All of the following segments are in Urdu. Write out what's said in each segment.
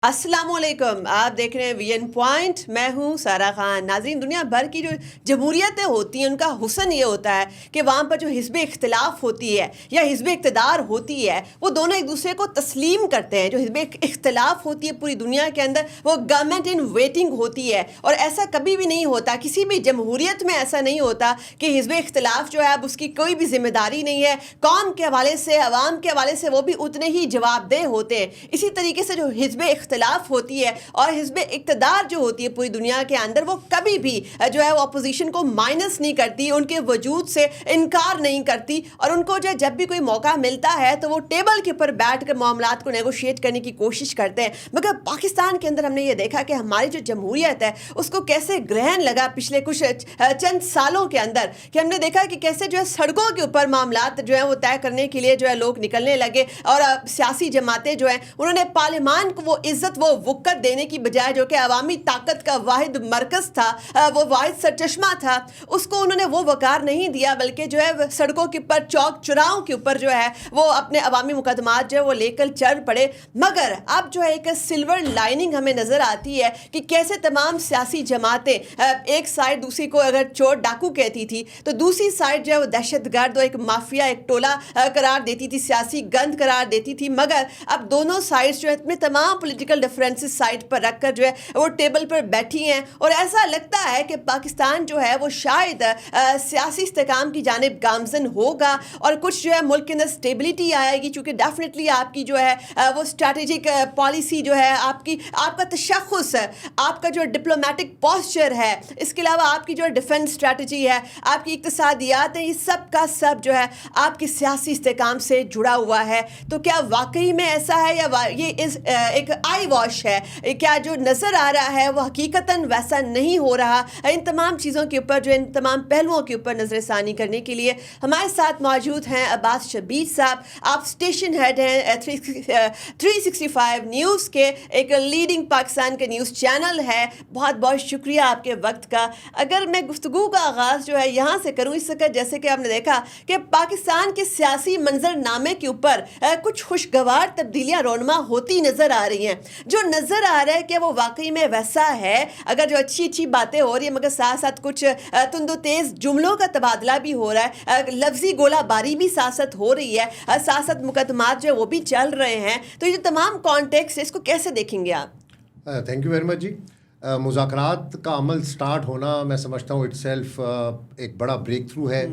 السلام علیکم، آپ دیکھ رہے ہیں وی این پوائنٹ. میں ہوں سارا خان. ناظرین، دنیا بھر کی جو جمہوریتیں ہوتی ہیں ان کا حسن یہ ہوتا ہے کہ وہاں پر جو حزب اختلاف ہوتی ہے یا حزب اقتدار ہوتی ہے وہ دونوں ایک دوسرے کو تسلیم کرتے ہیں. جو حزب اختلاف ہوتی ہے پوری دنیا کے اندر وہ گورنمنٹ ان ویٹنگ ہوتی ہے، اور ایسا کبھی بھی نہیں ہوتا، کسی بھی جمہوریت میں ایسا نہیں ہوتا کہ حزب اختلاف جو ہے اب اس کی کوئی بھی ذمہ داری نہیں ہے. قوم کے حوالے سے، عوام کے حوالے سے وہ بھی اتنے ہی جواب دہ ہوتے ہیں. اسی طریقے سے جو حزب اختلاف ہوتی ہے اور حزب اقتدار جو ہوتی ہے پوری دنیا کے اندر، وہ کبھی بھی جو ہے وہ اپوزیشن کو مائنس نہیں کرتی، ان کے وجود سے انکار نہیں کرتی، اور ان کو جو جب بھی کوئی موقع ملتا ہے تو وہ ٹیبل کے اوپر بیٹھ کر معاملات کو نیگوشیٹ کرنے کی کوشش کرتے ہیں. مگر پاکستان کے اندر ہم نے یہ دیکھا کہ ہماری جو جمہوریت ہے اس کو کیسے گرہن لگا پچھلے کچھ چند سالوں کے اندر، کہ ہم نے دیکھا کہ کیسے جو ہے سڑکوں کے اوپر معاملات جو ہے وہ طے کرنے کے لیے جو ہے لوگ نکلنے لگے، اور سیاسی جماعتیں جو ہیں انہوں نے پارلیمان کو وہ عزت، وہ وقت دینے کی بجائے جو کہ عوامی طاقت کا واحد مرکز تھا، وہ واحد سرچشمہ تھا، اس کو انہوں نے وہ وقار نہیں دیا، بلکہ جو ہے سڑکوں کے اوپر، چوک چوراہوں کے اوپر جو ہے وہ اپنے عوامی مقدمات جو ہے وہ لے کر چل پڑے. مگر اب جو ہے ایک سلور لائننگ ہمیں نظر آتی ہے کہ کیسے تمام سیاسی جماعتیں ایک سائڈ دوسری کو اگر چور ڈاکو کہتی تھی تو دوسری سائڈ جو ہے وہ دہشت گرد، ایک مافیا، ایک ٹولہ قرار دیتی تھی، سیاسی گند قرار دیتی تھی. مگر اب دونوں سائڈز جو ہے اپنے تمام پولیٹیکل ڈفرینسز سائڈ پر رکھ کر جو ہے وہ ٹیبل پر بیٹھی ہیں، اور ایسا لگتا ہے کہ پاکستان جو ہے وہ شاید سیاسی استحکام کی جانب گامزن ہوگا، اور کچھ جو ہے ملک کے اندر اسٹیبلٹی آئے گی، چونکہ ڈیفینیٹلی آپ کی جو ہے وہ اسٹریٹجک پالیسی جو ہے، آپ کا تشخص، آپ کا جو ڈپلومیٹک پوسچر ہے، اس کے علاوہ آپ کی جو ڈیفنس اسٹریٹجی ہے، آپ کی اقتصادیات ہیں، یہ سب کا سب جو ہے آپ کی سیاسی استحکام سے جڑا ہوا ہے. تو کیا واقعی میں ایسا ہے، یا یہ ایک آئی واش ہے؟ کیا جو نظر آ رہا ہے وہ حقیقتاً ویسا نہیں ہو رہا؟ ان تمام چیزوں کے اوپر، جو ان تمام پہلوؤں کے اوپر نظر ثانی کرنے کے لیے ہمارے ساتھ موجود ہیں عباس شبیر صاحب. آپ اسٹیشن ہیڈ ہیں 365 نیوز کے، ایک لیڈنگ پاکستان کے نیوز چینل ہے. بہت بہت شکریہ آپ کے وقت کا. اگر میں گفتگو کا آغاز جو ہے یہاں سے کروں، اس وقت جیسے کہ آپ نے دیکھا کہ پاکستان کے سیاسی منظر نامے کے اوپر کچھ خوشگوار تبدیلیاں رونما ہوتی نظر آ رہی ہیں. جو نظر آ رہا ہے کہ وہ واقعی میں ویسا ہے، اگر جو اچھی باتیں ہو رہی ہیں، مگر ساتھ ساتھ کچھ تند و تیز جملوں کا تبادلہ بھی ہو رہا ہے، لفظی گولہ باری بھی ساتھ ساتھ ہو رہی ہے، ساتھ ساتھ مقدمات جو وہ بھی چل رہے ہیں. تو یہ تمام کانٹیکس، اس کو کیسے دیکھیں گے آپ؟ تھینک یو ویری مچ جی. مذاکرات کا عمل سٹارٹ ہونا، میں سمجھتا ہوں اٹ سیلف ایک بڑا بریک تھرو ہے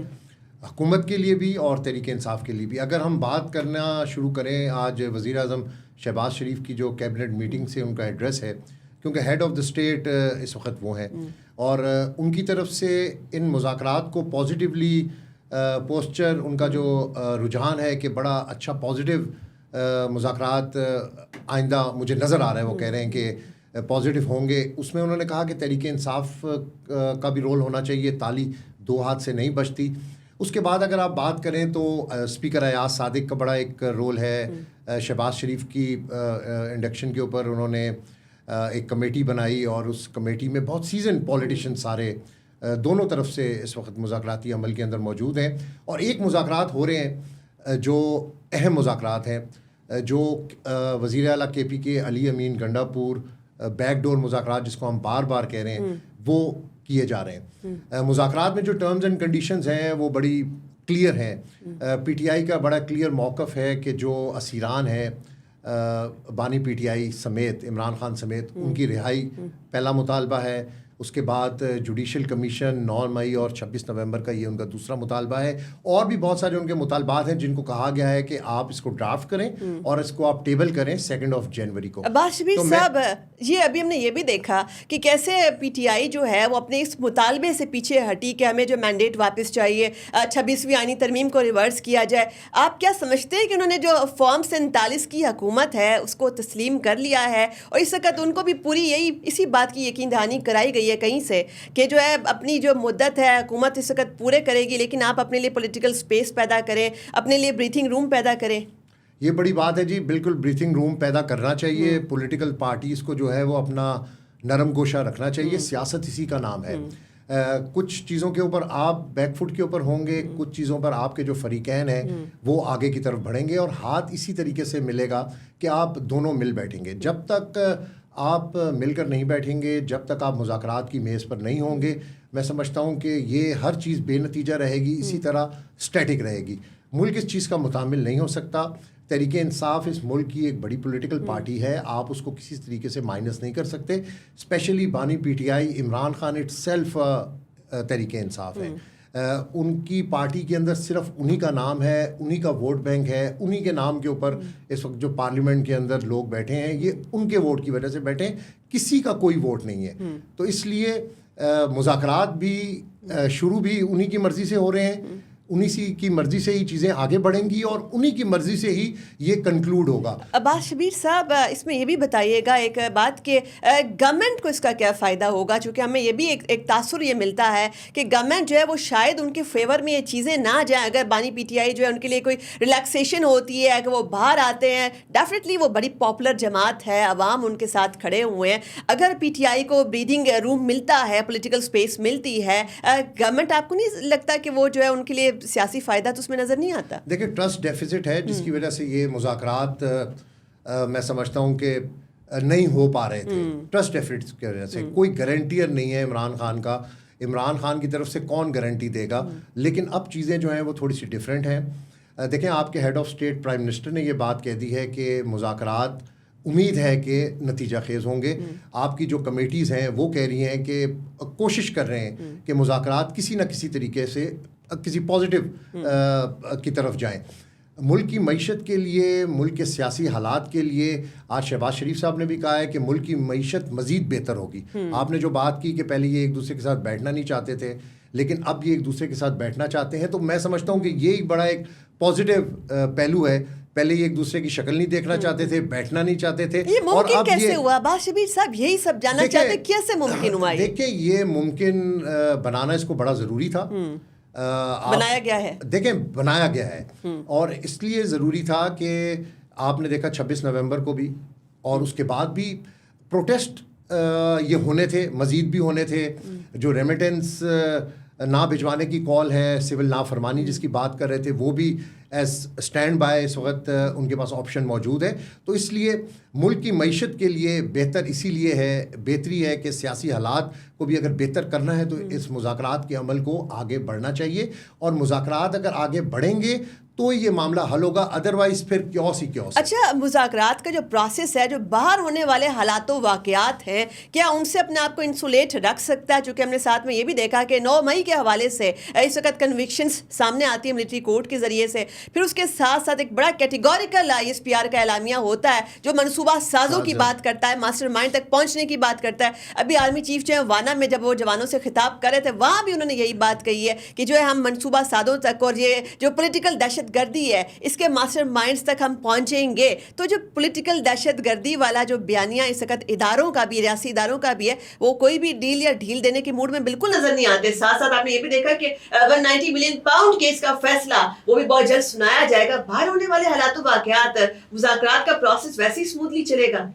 حکومت کے لیے بھی اور تحریک انصاف کے لیے بھی. اگر ہم بات کرنا شروع کریں، آج وزیر اعظم شہباز شریف کی جو کیبنٹ میٹنگ سے ان کا ایڈریس ہے، کیونکہ ہیڈ آف دا اسٹیٹ اس وقت وہ ہیں، اور ان کی طرف سے ان مذاکرات کو پازیٹیولی پوسچر، ان کا جو رجحان ہے کہ بڑا اچھا پازیٹیو مذاکرات آئندہ مجھے نظر آ رہا ہے. وہ کہہ رہے ہیں کہ پازیٹیو ہوں گے. اس میں انہوں نے کہا کہ تحریک انصاف کا بھی رول ہونا چاہیے، تالی دو ہاتھ سے نہیں بجتی. اس کے بعد اگر آپ بات کریں تو اسپیکر ایاز صادق کا بڑا ایک رول ہے. شہباز شریف کی انڈکشن کے اوپر انہوں نے ایک کمیٹی بنائی، اور اس کمیٹی میں بہت سیزن پولیٹیشین سارے دونوں طرف سے اس وقت مذاکراتی عمل کے اندر موجود ہیں. اور ایک مذاکرات ہو رہے ہیں جو اہم مذاکرات ہیں، جو وزیر اعلیٰ کے پی کے علی امین گنڈا پور بیک ڈور مذاکرات جس کو ہم بار بار کہہ رہے ہیں، وہ کیے جا رہے ہیں. مذاکرات میں جو ٹرمز اینڈ کنڈیشنز ہیں وہ بڑی کلیئر ہیں. پی ٹی آئی کا بڑا کلیئر موقف ہے کہ جو اسیران ہیں بانی پی ٹی آئی سمیت، عمران خان سمیت، ان کی رہائی پہلا مطالبہ ہے. اس کے بعد جوڈیشل کمیشن 9 مئی اور 26 نومبر کا، یہ ان کا دوسرا مطالبہ ہے. اور بھی بہت سارے ان کے مطالبات ہیں جن کو کہا گیا ہے کہ آپ اس کو ڈرافٹ کریں اور اس کو آپ ٹیبل کریں 2 جنوری کو. عباس شبیر صاحب، یہ ابھی ہم نے یہ بھی دیکھا کہ کیسے پی ٹی آئی جو ہے وہ اپنے اس مطالبے سے پیچھے ہٹی کہ ہمیں جو مینڈیٹ واپس چاہیے، 26ویں آئینی ترمیم کو ریورس کیا جائے. آپ کیا سمجھتے ہیں کہ انہوں نے جو فارم 47 کی حکومت ہے اس کو تسلیم کر لیا ہے، اور اس وقت ان کو بھی پوری اسی بات کی یقین دہانی کرائی گئی ہے کہیں سے کہ جو ہے اپنی جو مدت ہے حکومت اس وقت پورے کرے گی، لیکن آپ اپنے لیے پولیٹیکل سپیس پیدا کریں، اپنے لیے بریتھنگ روم پیدا کریں؟ یہ بڑی بات ہے جی، بالکل بریتھنگ روم پیدا کرنا چاہیے. پولیٹیکل پارٹیز کو جو ہے وہ اپنا نرم گوشہ رکھنا چاہیے. سیاست اسی کا نام ہے. کچھ چیزوں کے اوپر آپ بیک فٹ کے اوپر ہوں گے, کچھ چیزوں پر آپ کے جو فریقین ہیں وہ آگے کی طرف بڑھیں گے, اور ہاتھ اسی طریقے سے ملے گا کہ آپ دونوں مل بیٹھیں گے. جب تک آپ مل کر نہیں بیٹھیں گے, جب تک آپ مذاکرات کی میز پر نہیں ہوں گے, میں سمجھتا ہوں کہ یہ ہر چیز بے نتیجہ رہے گی, اسی طرح اسٹیٹک رہے گی. ملک اس چیز کا متحمل نہیں ہو سکتا. تحریک انصاف اس ملک کی ایک بڑی پولیٹیکل پارٹی ہے, آپ اس کو کسی طریقے سے مائنس نہیں کر سکتے. اسپیشلی بانی P T I, Imran Khan it self Tehreek Insaf ہے. ان کی پارٹی کے اندر صرف انہی کا نام ہے, انہی کا ووٹ بینک ہے, انہی کے نام کے اوپر اس وقت جو پارلیمنٹ کے اندر لوگ بیٹھے ہیں یہ ان کے ووٹ کی وجہ سے بیٹھے ہیں, کسی کا کوئی ووٹ نہیں ہے. تو اس لیے مذاکرات بھی شروع بھی انہی کی مرضی سے ہو رہے ہیں, انہی کی مرضی سے ہی چیزیں آگے بڑھیں گی اور انہی کی مرضی سے ہی یہ کنکلوڈ ہوگا. عباس شبیر صاحب, اس میں یہ بھی بتائیے گا ایک بات کہ گورنمنٹ کو اس کا کیا فائدہ ہوگا, چونکہ ہمیں یہ بھی ایک تاثر یہ ملتا ہے کہ گورنمنٹ جو ہے وہ شاید ان کے فیور میں یہ چیزیں نہ جائیں. اگر بانی پی ٹی آئی جو ہے ان کے لیے کوئی ریلیکسیشن ہوتی ہے کہ وہ باہر آتے ہیں, ڈیفینیٹلی وہ بڑی پاپولر جماعت ہے, عوام ان کے ساتھ کھڑے ہوئے ہیں. اگر پی ٹی آئی کو بریدنگ روم ملتا ہے, پولیٹیکل اسپیس ملتی ہے, گورنمنٹ آپ کو نہیں لگتا کہ وہ جو ہے ان کے لیے سیاسی فائدہ تو اس میں نظر نہیں آتا؟ دیکھیں ٹرسٹ ڈیفیسٹ ہے جس کی وجہ سے یہ مذاکرات میں سمجھتا ہوں کہ نہیں ہو پا رہے تھے. ٹرسٹ ڈیفیسٹ کی وجہ سے کوئی گارنٹیئر نہیں ہے عمران خان کا. عمران خان کی طرف سے کون گارنٹی دے گا؟ لیکن اب چیزیں جو ہیں وہ تھوڑی سی ڈفرینٹ ہیں. دیکھیں آپ کے head of state prime minister نے یہ بات کہہ دی ہے کہ مذاکرات امید ہے کہ نتیجہ خیز ہوں گے. آپ کی جو کمیٹیز ہیں وہ کہہ رہی ہیں کہ کوشش کر رہے ہیں کہ مذاکرات کسی نہ کسی طریقے سے کسی پازیٹیو کی طرف جائیں. ملک کی معیشت کے لیے, ملک کے سیاسی حالات کے لیے, آج شہباز شریف صاحب نے بھی کہا ہے کہ ملک کی معیشت مزید بہتر ہوگی. آپ نے جو بات کی کہ پہلے یہ ایک دوسرے کے ساتھ بیٹھنا نہیں چاہتے تھے لیکن اب یہ ایک دوسرے کے ساتھ بیٹھنا چاہتے ہیں, تو میں سمجھتا ہوں کہ یہ ایک بڑا ایک پازیٹیو پہلو ہے. پہلے یہ ایک دوسرے کی شکل نہیں دیکھنا چاہتے تھے, بیٹھنا نہیں چاہتے تھے. یہ ممکن کیسے ہوا عباس شبیر صاحب؟ یہی سب جاننا چاہتے ہیں کیسے ممکن ہوا؟ دیکھیں یہ ممکن بنانا اس کو بڑا ضروری تھا. بنایا گیا ہے, دیکھیں بنایا گیا ہے, اور اس لیے ضروری تھا کہ آپ نے دیکھا 26 نومبر کو بھی اور اس کے بعد بھی پروٹیسٹ یہ ہونے تھے, مزید بھی ہونے تھے. جو ریمیٹنس نہ بھجوانے کی کال ہے, سول نافرمانی جس کی بات کر رہے تھے, وہ بھی ایز اسٹینڈ بائی اس وقت ان کے پاس آپشن موجود ہے. تو اس لیے ملک کی معیشت کے لیے بہتر اسی لیے ہے, بہتری ہے کہ سیاسی حالات کو بھی اگر بہتر کرنا ہے تو اس مذاکرات کے عمل کو آگے بڑھنا چاہیے, اور مذاکرات اگر آگے بڑھیں گے تو یہ معاملہ حل ہوگا, ادروائز پھر کیوس ہی کیوس. اچھا, مذاکرات کا جو پروسیس ہے, جو باہر ہونے والے حالات و واقعات ہیں, کیا ان سے اپنے آپ کو انسولیٹ رکھ سکتا ہے؟ چونکہ ہم نے ساتھ میں یہ بھی دیکھا کہ 9 مئی کے حوالے سے اس وقت کنوکشنز سامنے آتی ہے ملٹری کورٹ کے ذریعے سے, پھر اس کے ساتھ ساتھ ایک بڑا categorical I S P R کا اعلامیہ ہوتا ہے جو منصوبہ سازوں کی بات کرتا ہے, ماسٹر مائنڈ تک پہنچنے کی بات کرتا ہے. ابھی آرمی چیف جو ہے وانا میں جب وہ جوانوں سے خطاب کر رہے تھے, وہاں بھی انہوں نے یہی بات کہی ہے کہ جو ہے ہم منصوبہ سازوں تک اور یہ جو پولیٹیکل دہشت گردی ہے اس کے ماسٹر مائنڈز تک ہم پہنچیں گے. تو جو پولیٹیکل دہشت گردی والا جو بیانیہ اس وقت اداروں کا بھی, ریاستی اداروں کا بھی ہے, وہ کوئی بھی ڈیل یا ڈھیل دینے کے موڈ میں بالکل نظر نہیں آتے. ساتھ ساتھ آپ نے یہ بھی دیکھا کہ 190 ملین پاؤنڈ کیس کا فیصلہ وہ بھی بہت جلد سنایا جائے گا. باہر ہونے والے حالات و واقعات, مذاکرات کا پروسیس ویسے ہی اسموتھلی چلے گا؟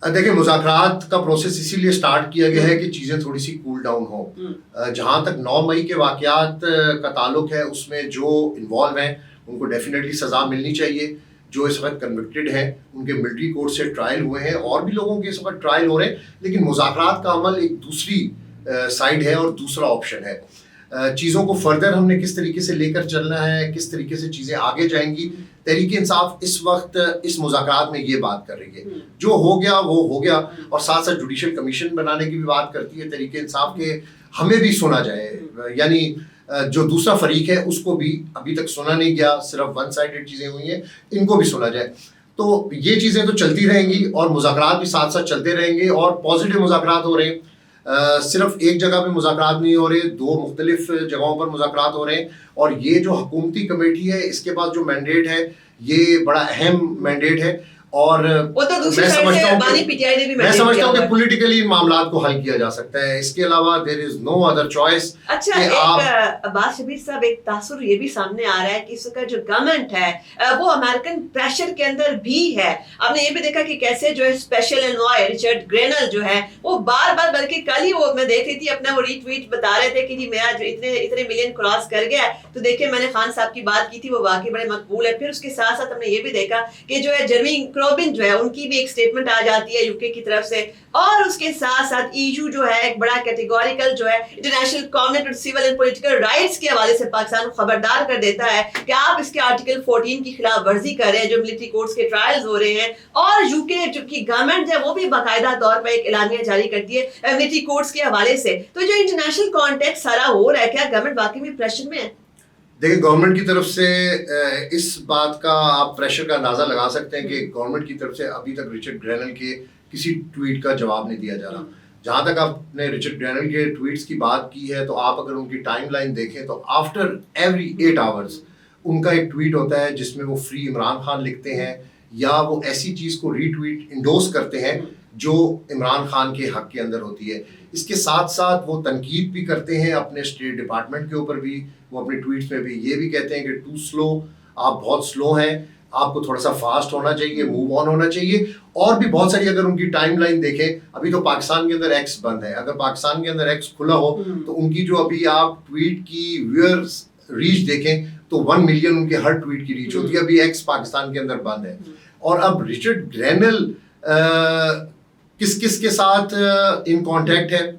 دیکھیں مذاکرات کا پروسیس اسی لیے سٹارٹ کیا گیا ہے کہ چیزیں تھوڑی سی کول ڈاؤن ہوں. جہاں تک 9 مئی کے واقعات کا تعلق ہے, اس میں جو انوالو ہیں ان کو ڈیفینیٹلی سزا ملنی چاہیے. جو اس وقت کنوکٹڈ ہیں ان کے ملٹری کورٹ سے ٹرائل ہوئے ہیں, اور بھی لوگوں کے اس وقت ٹرائل ہو رہے ہیں, لیکن مذاکرات کا عمل ایک دوسری سائڈ ہے اور دوسرا آپشن ہے. چیزوں کو فردر ہم نے کس طریقے سے لے کر چلنا ہے, کس طریقے سے چیزیں آگے جائیں گی. تحریک انصاف اس وقت اس مذاکرات میں یہ بات کر رہی ہے, جو ہو گیا وہ ہو گیا, اور ساتھ ساتھ جوڈیشل کمیشن بنانے کی بھی بات کرتی ہے تحریک انصاف کے ہمیں بھی سنا جائے, یعنی جو دوسرا فریق ہے اس کو بھی ابھی تک سنا نہیں گیا, صرف ون سائیڈڈ چیزیں ہوئی ہیں, ان کو بھی سنا جائے. تو یہ چیزیں تو چلتی رہیں گی اور مذاکرات بھی ساتھ ساتھ چلتے رہیں گے, اور پازیٹیو مذاکرات ہو رہے ہیں. صرف ایک جگہ پہ مذاکرات نہیں ہو رہے, 2 مختلف جگہوں پر مذاکرات ہو رہے ہیں. اور یہ جو حکومتی کمیٹی ہے اس کے پاس جو مینڈیٹ ہے یہ بڑا اہم مینڈیٹ ہے, اور وہ تو دوسری سائڈ سے بانی پی ٹی آئی نے بھی میں سمجھتا ہوں کہ پولیٹیکلی ان معاملات کو حل کیا جا سکتا ہے. اس کے علاوہ دیر از نو ادر چوائس. اچھا ایک عباس شبیر صاحب ایک تاثر یہ بھی سامنے آ رہا ہے کہ اس کا جو گورنمنٹ ہے وہ امریکن پریشر کے اندر بھی ہے. آپ نے یہ بھی دیکھا کہ کیسے جو ہے اسپیشل انوائے ریچرڈ گرینل جو ہے وہ بار بار, بلکہ کل ہی وہ میں دیکھ رہی تھی اپنا وہ ری ٹویٹ بتا رہے تھے کہ جی میرا جو اتنے ملین کراس کر گیا ہے. تو دیکھیں میں نے خان صاحب کی بات کی تھی, وہ واقعی بڑے مقبول ہے. پھر اس کے ساتھ ساتھ ہم نے یہ بھی دیکھا کہ جو ہے جرمی کروبن جو ہے ان کی بھی ایک اسٹیٹمنٹ آ جاتی ہے یو کے کی طرف سے. اور اس کے ساتھ ساتھ ایشو جو ہے ایک بڑا کیٹیگوریکل جو ہے انٹرنیشنل کامنٹ اور سول اینڈ پولیٹیکل رائٹس کے حوالے سے پاکستان کو خبردار کر دیتا ہے کہ آپ اس کے آرٹیکل 14 کی خلاف ورزی کر رہے ہیں جو ملٹری کورٹس کے ٹرائلز ہو رہے ہیں. اور یو کے کی گورنمنٹ جو ہے وہ بھی باقاعدہ طور پر ایک اعلامیہ جاری کرتی ہے ملٹری کورٹس کے حوالے سے. تو جو انٹرنیشنل کانٹیکٹ سارا ہو رہا ہے, کیا گورنمنٹ واقعی میں پریشر میں ہے؟ دیکھیں گورنمنٹ کی طرف سے اس بات کا آپ پریشر کا اندازہ لگا سکتے ہیں کہ گورنمنٹ کی طرف سے ابھی تک رچرڈ گرینل کے کسی ٹویٹ کا جواب نہیں دیا جا رہا. جہاں تک آپ نے رچرڈ گرینل کے ٹویٹس کی بات کی ہے تو آپ اگر ان کی ٹائم لائن دیکھیں تو آفٹر ایوری 8 آورس ان کا ایک ٹویٹ ہوتا ہے جس میں وہ فری عمران خان لکھتے ہیں یا وہ ایسی چیز کو ری ٹویٹ انڈورس کرتے ہیں جو عمران خان کے حق کے اندر ہوتی ہے. اس کے ساتھ ساتھ وہ تنقید بھی کرتے ہیں اپنے اسٹیٹ ڈپارٹمنٹ کے اوپر بھی. وہ اپنے ٹویٹس میں بھی یہ بھی کہتے ہیں کہ ٹو سلو, آپ بہت سلو ہیں, آپ کو تھوڑا سا فاسٹ ہونا چاہیے, موو آن ہونا چاہیے. اور بھی بہت ساری اگر ان کی ٹائم لائن دیکھیں, ابھی تو پاکستان کے اندر ایکس بند ہے, اگر پاکستان کے اندر ایکس کھلا ہو تو ان کی جو ابھی آپ ٹویٹ کی ویورز ریچ دیکھیں تو 1 ملین ان کے ہر ٹویٹ کی ریچ ہوتی ہے. ابھی ایکس پاکستان کے اندر بند ہے. اور اب رچرڈ گرینل کس کے ساتھ ان کانٹیکٹ ہے.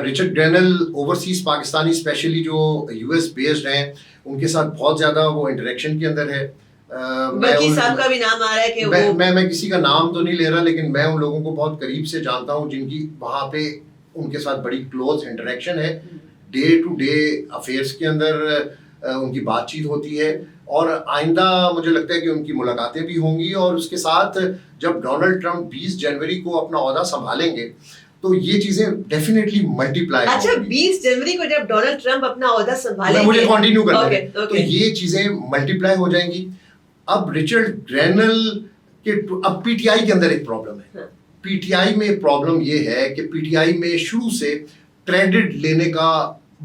رچرڈ گرینل اوورسیز پاکستانی اسپیشلی جو یو ایس بیسڈ ہیں ان کے ساتھ بہت زیادہ وہ انٹریکشن کے اندر ہے. صاحب کا بھی نام آ رہا ہے کہ میں کسی کا نام تو نہیں لے رہا, لیکن میں ان لوگوں کو بہت قریب سے جانتا ہوں جن کی وہاں پہ ان کے ساتھ بڑی کلوز انٹریکشن ہے. ڈے ٹو ڈے افیئرس کے اندر ان کی بات چیت ہوتی ہے اور آئندہ مجھے لگتا ہے کہ ان کی ملاقاتیں بھی ہوں گی. اور اس کے ساتھ جب ڈونلڈ ٹرمپ 20 جنوری کو اپنا عہدہ سنبھالیں گے تو یہ چیزیں ڈیفینیٹلی ملٹی پلائی. اچھا 20 جنوری کو جب ڈونلڈ ٹرمپ اپنا عہدہ سنبھالیں گے, مجھے کنٹینیو کرنا ہے, تو یہ چیزیں ملٹی پلائی ہو جائیں گی. اب رچرڈ گرینل کے اب پی ٹی آئی کے اندر ایک پرابلم ہے. پی ٹی آئی میں پرابلم یہ ہے کہ پی ٹی آئی میں شروع سے کریڈٹ لینے کا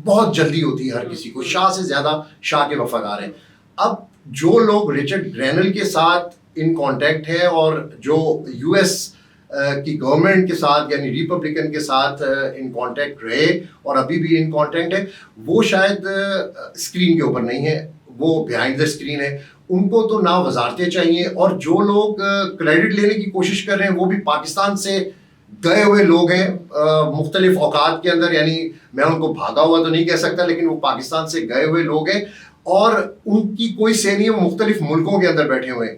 بہت جلدی ہوتی ہے ہر کسی کو, شاہ سے زیادہ شاہ کے وفادار ہیں. اب جو لوگ رچرڈ گرینل کے ساتھ ان کانٹیکٹ ہے اور جو یو ایس کی گورنمنٹ کے ساتھ یعنی ریپبلکن کے ساتھ ان کانٹیکٹ رہے اور ابھی بھی ان کانٹیکٹ ہے, وہ شاید اسکرین کے اوپر نہیں ہے, وہ بیہائنڈ دا اسکرین ہے. ان کو تو نہ وزارتیں چاہیے, اور جو لوگ کریڈٹ لینے کی کوشش کر رہے ہیں وہ بھی پاکستان سے گئے ہوئے لوگ ہیں مختلف اوقات کے اندر. یعنی میں ان کو بھاگا ہوا تو نہیں کہہ سکتا, لیکن وہ پاکستان سے گئے ہوئے لوگ ہیں اور ان کی کوئی سے نہیں ہے, وہ مختلف ملکوں کے اندر بیٹھے ہوئے ہیں.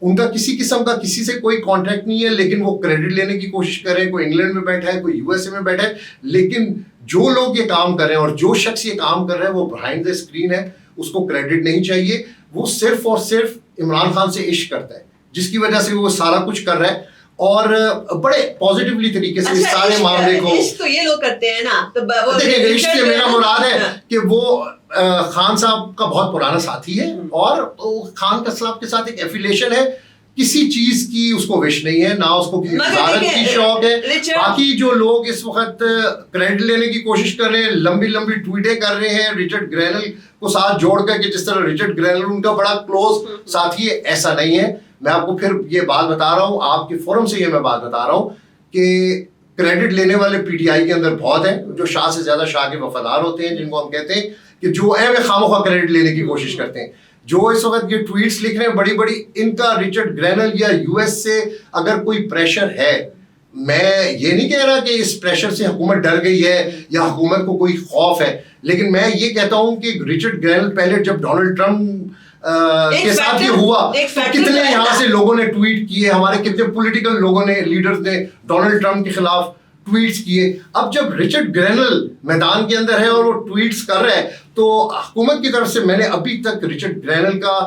ان کا کسی قسم کا کسی سے کوئی کانٹیکٹ نہیں ہے, لیکن وہ کریڈٹ لینے کی کوشش کر رہے ہیں. کوئی انگلینڈ میں بیٹھا ہے, کوئی یو ایس اے میں بیٹھا ہے, لیکن جو لوگ یہ کام کر رہے ہیں اور جو شخص یہ کام کر رہا ہے وہ بہائنڈ دا اسکرین ہے, اس کو کریڈٹ نہیں چاہیے. وہ صرف اور صرف عمران خان سے عشق کرتا ہے, جس کی وجہ سے وہ سارا کچھ کر رہا ہے اور بڑے پازیٹیولی طریقے سے اس سارے معاملے کو. عشق تو یہ لوگ کرتے ہیں نا, تو دیکھیں عشق سے میرا مراد ہے کہ وہ خان صاحب کا بہت پرانا ساتھی ہے اور خان صاحب کے ساتھ ایک ایفیلیشن ہے. کسی چیز کی اس کو وش نہیں ہے, نہ اس کو کسی وزارت کی شوق ہے. باقی جو لوگ اس وقت کریڈٹ لینے کی کوشش کر رہے ہیں, لمبی لمبی ٹویٹیں کر رہے ہیں رچرڈ گرینل کو ساتھ جوڑ کر کہ جس طرح رچرڈ گرینل ان کا بڑا کلوز ساتھی ہے, ایسا نہیں ہے. میں آپ کو پھر یہ بات بتا رہا ہوں, آپ کے فورم سے یہ میں بات بتا رہا ہوں کہ کریڈٹ لینے والے پی ٹی آئی کے اندر بہت ہیں, جو شاہ سے زیادہ شاہ کے وفادار ہوتے ہیں, جن کو ہم کہتے ہیں کہ جو خواہ کریڈٹ لینے کی کوشش کرتے ہیں. جو اس وقت یہ ٹویٹس لکھ رہے ہیں بڑی بڑی, ان کا رچرڈ گرینل یا یو ایس سے اگر کوئی پریشر ہے, میں یہ نہیں کہہ رہا کہ اس پریشر سے حکومت ڈر گئی ہے یا حکومت کو کوئی خوف ہے, لیکن میں یہ کہتا ہوں کہ رچرڈ گرینل پہلے جب ڈونلڈ ٹرمپ کے ساتھ یہ ہوا کتنے یہاں سے لوگوں نے ٹویٹ کیے, ہمارے کتنے پولیٹیکل لوگوں نے, لیڈرز نے ڈونلڈ ٹرمپ کے خلاف ٹویٹس کیے. اب جب رچرڈ گرینل میدان کے اندر ہے اور وہ ٹویٹس کر رہا ہے تو حکومت کی طرف سے میں نے ابھی تک رچرڈ گرینل کا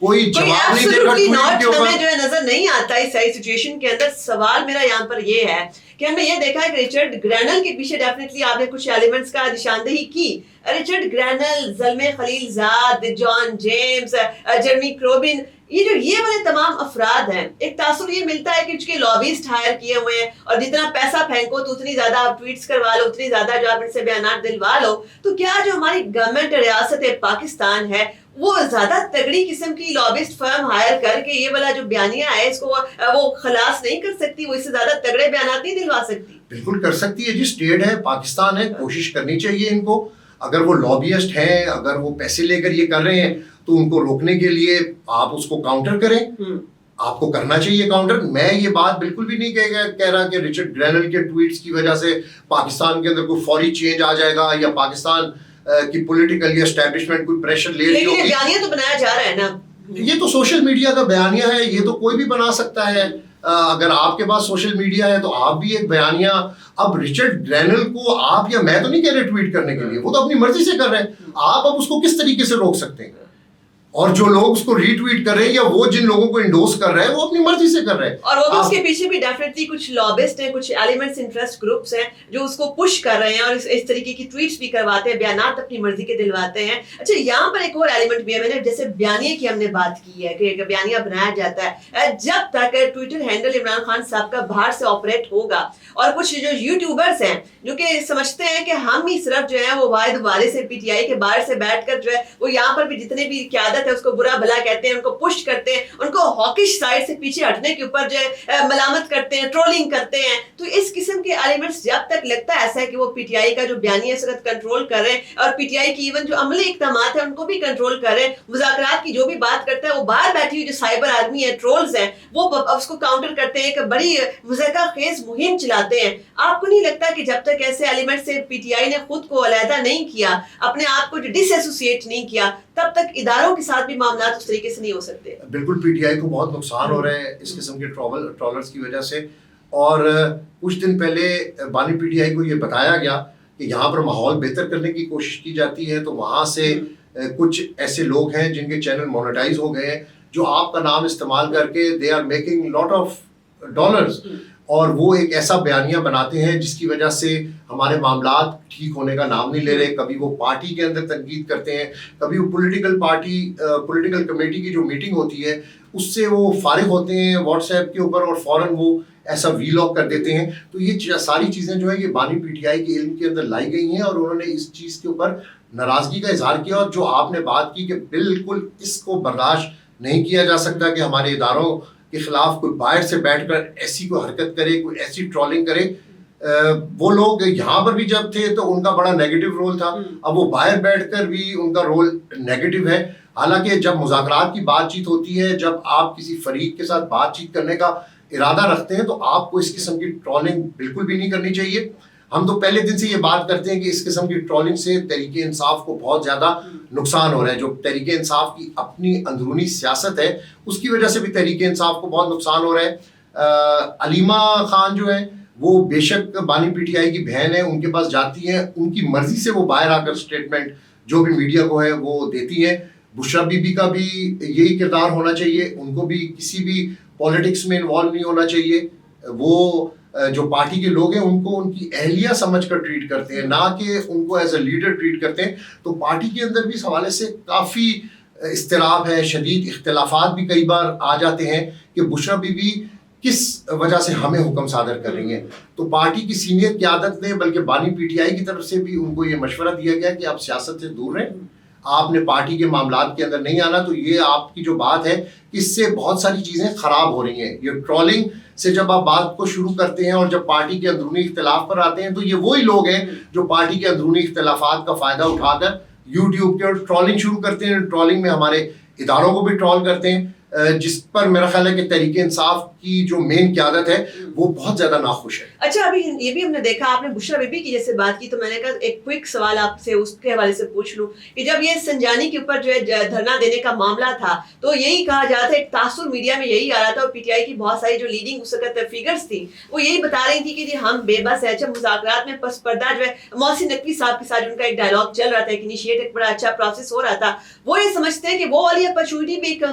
کوئی جواب نہیں دیکھا ٹویٹ کے اوپر. ہمیں جو ہے نظر نہیں آتا اس ساری سچویشن کے اندر. سوال میرا یہاں پر یہ ہے کہ ہم نے یہ دیکھا ہے کہ رچرڈ گرینل کے پیچھے ڈیفینیٹلی آپ نے کچھ ایلیمنٹس کا نشاندہی کی. رچرڈ گرینل, زلمے خلیل زاد, جان جیمز, جرمی کروبن, یہ والے تمام افراد ہیں, ایک تاثر یہ ملتا ہے کہ اس کے لابیسٹ ہائر کیے ہوئے ہیں, اور جتنا پیسہ پھینکو تو اتنی زیادہ آپ ٹویٹس کروا لو, اتنی زیادہ جو آپ ان سے بیانات دلوا لو. تو کیا جو ہماری گورنمنٹ ریاست پاکستان ہے وہ زیادہ تگڑی قسم کی لابسٹ فرم ہائر کر کے یہ والا جو بیانیہ ہے اس کو وہ خلاص نہیں کر سکتی, وہ اس سے زیادہ تگڑے بیانات نہیں دلوا سکتی؟ بالکل کر سکتی ہے جی, اسٹیٹ ہے, پاکستان ہے, کوشش کرنی چاہیے ان کو. اگر وہ لابیسٹ ہیں, اگر وہ پیسے لے کر یہ کر رہے ہیں تو ان کو روکنے کے لیے آپ اس کو کاؤنٹر کریں, آپ کو کرنا چاہیے کاؤنٹر. میں یہ بات بالکل بھی نہیں کہہ رہا کہ رچرڈ گرینل کے ٹویٹس کی وجہ سے پاکستان کے اندر کوئی فوری چینج آ جائے گا یا پاکستان کی پولیٹیکل یا اسٹیبلشمنٹ کوئی پریشر لے رہی ہوگی. لیکن یہ بیانیہ تو بنایا جا رہا ہے نا, یہ تو سوشل میڈیا کا بیانیہ ہے, یہ تو کوئی بھی بنا سکتا ہے. اگر آپ کے پاس سوشل میڈیا ہے تو آپ بھی ایک بیانیہ, اب رچرڈ گرینل کو آپ یا میں تو نہیں کہہ رہے ٹویٹ کرنے کے لیے, وہ تو اپنی مرضی سے کر رہے ہیں, آپ اب اس کو کس طریقے سے روک سکتے ہیں؟ اور جو لوگ اس کو ری ٹویٹ کر رہے ہیں یا وہ جن لوگوں کو انڈورس کر رہے ہیں وہ اپنی مرضی سے کر رہے ہیں. اور وہ بھی اس کے پیچھے بھی ڈیفینیٹلی کچھ لابسٹ ہیں, کچھ ایلیمنٹس انٹرسٹ گروپس ہیں جو اس کو پش کر رہے ہیں اور اس طریقے کی ٹویٹس بھی کرواتے ہیں, بیانات اپنی مرضی کے دلواتے ہیں. اچھا, یہاں پر ایک اور ایلیمنٹ بھی ہے, میں نے جیسے بیانیے کی ہم نے بات کی ہے کہ ایک بیانیہ بنایا جاتا ہے, جب تک ٹویٹر ہینڈل عمران خان صاحب کا باہر سے آپریٹ ہوگا, اور کچھ جو یوٹیوبرس ہیں جو کہ سمجھتے ہیں کہ ہم ہی صرف جو ہے وہ واحد والے سے پی ٹی آئی کے باہر سے بیٹھ کر جو ہے وہ یہاں پر بھی جتنے بھی قیادت ہے اس کو برا بھلا کہتے ہیں, ان کو پش کرتے ہیں, ان کو ہاکش سائڈ سے پیچھے ہٹنے کے اوپر جو ہے ملامت کرتے ہیں, ٹرولنگ کرتے ہیں. تو اس قسم کے ایلیمنٹس جب تک لگتا ہے ایسا ہے کہ وہ پی ٹی آئی کا جو بیانیہ اس وقت کنٹرول کر رہے ہیں, اور پی ٹی آئی کی ایون جو عملی اقدامات ہیں ان کو بھی کنٹرول کر رہے ہیں, مذاکرات کی جو بھی بات کرتا ہے وہ باہر بیٹھی ہوئی جو سائبر آدمی ہے, ٹرولز ہیں, وہ اس کو کاؤنٹر کرتے ہیں, ایک بڑی مضحکہ خیز مہم چلاتے ہیں. آپ کو نہیں لگتا کہ جب تک ایسے ایلیمنٹ سے پی ٹی آئی نے خود کو علیحدہ نہیں کیا, اپنے آپ کو ڈس ایسوسیٹ نہیں کیا, تب تک اداروں کے ساتھ بھی معاملات اس طریقے سے نہیں ہو سکتے؟ بالکل پی ٹی آئی کو بہت نقصان ہو رہا ہے اس قسم کے ٹرولرز کی وجہ سے. اور کچھ دن پہلے بانی پی ٹی آئی کو یہ بتایا گیا کہ یہاں پر ماحول بہتر کرنے کی کوشش کی جاتی ہے, تو وہاں سے کچھ ایسے لوگ ہیں جن کے چینل مونیٹائز ہو گئے ہیں جو آپ کا نام استعمال کر کے they are making lot of dollars, اور وہ ایک ایسا بیانیہ بناتے ہیں جس کی وجہ سے ہمارے معاملات ٹھیک ہونے کا نام نہیں لے رہے. کبھی وہ پارٹی کے اندر تنقید کرتے ہیں, کبھی وہ پولیٹیکل کمیٹی کی جو میٹنگ ہوتی ہے اس سے وہ فارغ ہوتے ہیں واٹس ایپ کے اوپر, اور فوراً وہ ایسا ویلاگ کر دیتے ہیں. تو یہ ساری چیزیں جو ہے یہ بانی پی ٹی آئی کے علم کے اندر لائی گئی ہیں, اور انہوں نے اس چیز کے اوپر ناراضگی کا اظہار کیا. اور جو آپ نے بات کی کہ بالکل اس کو برداشت نہیں کیا جا سکتا کہ ہمارے اداروں کے خلاف کوئی باہر سے بیٹھ کر ایسی کوئی حرکت کرے, کوئی ایسی ٹرولنگ کرے. وہ لوگ یہاں پر بھی جب تھے تو ان کا بڑا نیگیٹو رول تھا, اب وہ باہر بیٹھ کر بھی ان کا رول نیگیٹو ہے. حالانکہ جب مذاکرات کی بات چیت ہوتی ہے, جب آپ کسی فریق کے ساتھ بات چیت کرنے کا ارادہ رکھتے ہیں تو آپ کو اس قسم کی ٹرولنگ بالکل بھی نہیں کرنی چاہیے. ہم تو پہلے دن سے یہ بات کرتے ہیں کہ اس قسم کی ٹرولنگ سے تحریک انصاف کو بہت زیادہ نقصان ہو رہا ہے. جو تحریک انصاف کی اپنی اندرونی سیاست ہے اس کی وجہ سے بھی تحریک انصاف کو بہت نقصان ہو رہا ہے. علیمہ خان جو ہے وہ بے شک بانی پی ٹی آئی کی بہن ہے, ان کے پاس جاتی ہیں, ان کی مرضی سے وہ باہر آ کر اسٹیٹمنٹ جو بھی میڈیا کو ہے وہ دیتی ہیں. بشرا بی بی کا بھی یہی کردار ہونا چاہیے, ان کو بھی کسی بھی پالیٹکس میں انوالو نہیں ہونا چاہیے. وہ جو پارٹی کے لوگ ہیں ان کو ان کی اہلیہ سمجھ کر ٹریٹ کرتے ہیں, نہ کہ ان کو ایز اے لیڈر ٹریٹ کرتے ہیں. تو پارٹی کے اندر بھی اس حوالے سے کافی اضطراب ہے, شدید اختلافات بھی کئی بار آ جاتے ہیں کہ بشرا بی بی کس وجہ سے ہمیں حکم صادر کر رہی ہیں. تو پارٹی کی سینئر قیادت نے بلکہ بانی پی ٹی آئی کی طرف سے بھی ان کو یہ مشورہ دیا گیا کہ آپ سیاست سے دور رہیں, آپ نے پارٹی کے معاملات کے اندر نہیں آنا. تو یہ آپ کی جو بات ہے اس سے بہت ساری چیزیں خراب ہو رہی ہیں. یہ ٹرولنگ سے جب آپ بات کو شروع کرتے ہیں اور جب پارٹی کے اندرونی اختلاف پر آتے ہیں تو یہ وہی لوگ ہیں جو پارٹی کے اندرونی اختلافات کا فائدہ اٹھا کر یوٹیوب کے ٹرولنگ شروع کرتے ہیں. ٹرولنگ میں ہمارے اداروں کو بھی ٹرول کرتے ہیں, جس پر میرا خیال ہے کہ تحریک انصاف کی جو مین قیادت ہے وہ بہت زیادہ ناخوش ہے. اچھا, ابھی یہ بھی ہم نے دیکھا, آپ نے بشرا بی بی کی جیسے بات کی, تو میں نے کہا ایک کوئک سوال آپ سے اس کے حوالے سے پوچھ لوں کہ جب یہ سنجانی کے اوپر جو ہے دھرنا دینے کا معاملہ تھا تو یہی کہا جا رہا تھا, ایک تاثر میڈیا میں یہی آ رہا تھا, اور پی ٹی آئی کی بہت ساری جو لیڈنگ اس وقت فگرس تھیں وہ یہی بتا رہی تھی کہ جی ہم بے بس ہے. جب مذاکرات میں پس پردہ جو ہے محسن نقوی صاحب کے ساتھ ان کا ایک ڈائلاگ چل رہا تھا, ایک انیشیٹ, ایک بڑا اچھا پروسیس ہو رہا تھا, وہ یہ سمجھتے ہیں کہ وہ والی اپرچونٹی بھی ایک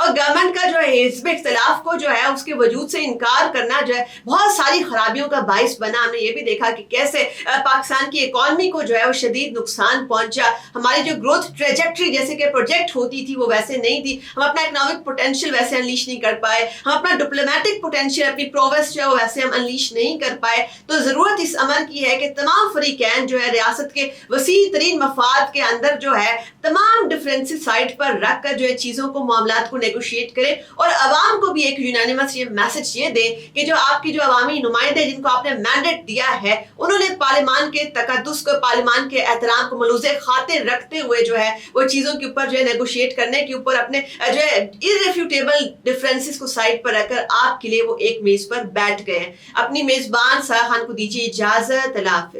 اور گورنمنٹ کا جو ہے حزب اختلاف کو جو ہے اس کے وجود سے انکار کرنا جو ہے بہت ساری خرابیوں کا باعث بنا. ہم نے یہ بھی دیکھا کہ کیسے پاکستان کی اکانومی کو جو ہے وہ شدید نقصان پہنچا. ہماری جو گروتھ ٹریجیکٹری جیسے کہ پروجیکٹ ہوتی تھی وہ ویسے نہیں تھی. ہم اپنا اکنامک پوٹینشیل ویسے انلیش نہیں کر پائے. ہم اپنا ڈپلومیٹک پوٹینشیل اپنی پروگریس جو ہے ویسے ہم انلیش نہیں کر پائے. تو ضرورت اس امر کی ہے کہ تمام فریقین جو ہے ریاست کے وسیع ترین مفاد کے اندر جو ہے تمام ڈفرینسز سائڈ پر رکھ کر جو ہے چیزوں کو معاملات کو نیگوشیٹ کرے اور عوام کو بھی ایک یونانیمس یہ میسج یہ دے کہ جو آپ کی جو عوامی نمائندے جن کو آپ نے مینڈیٹ دیا ہے انہوں نے پارلیمان کے تقدس کو پارلیمان کے احترام کو ملوث خاطر رکھتے ہوئے جو ہے وہ چیزوں کے اوپر جو ہے نیگوشیٹ کرنے کے اوپر اپنے جو ہے irrefutable ڈفرینسز کو سائڈ پر رکھ کر آپ کے لیے وہ ایک میز پر بیٹھ گئے ہیں. اپنی میزبان سارا خان کو دیجیے اجازت. اللہ حافظ.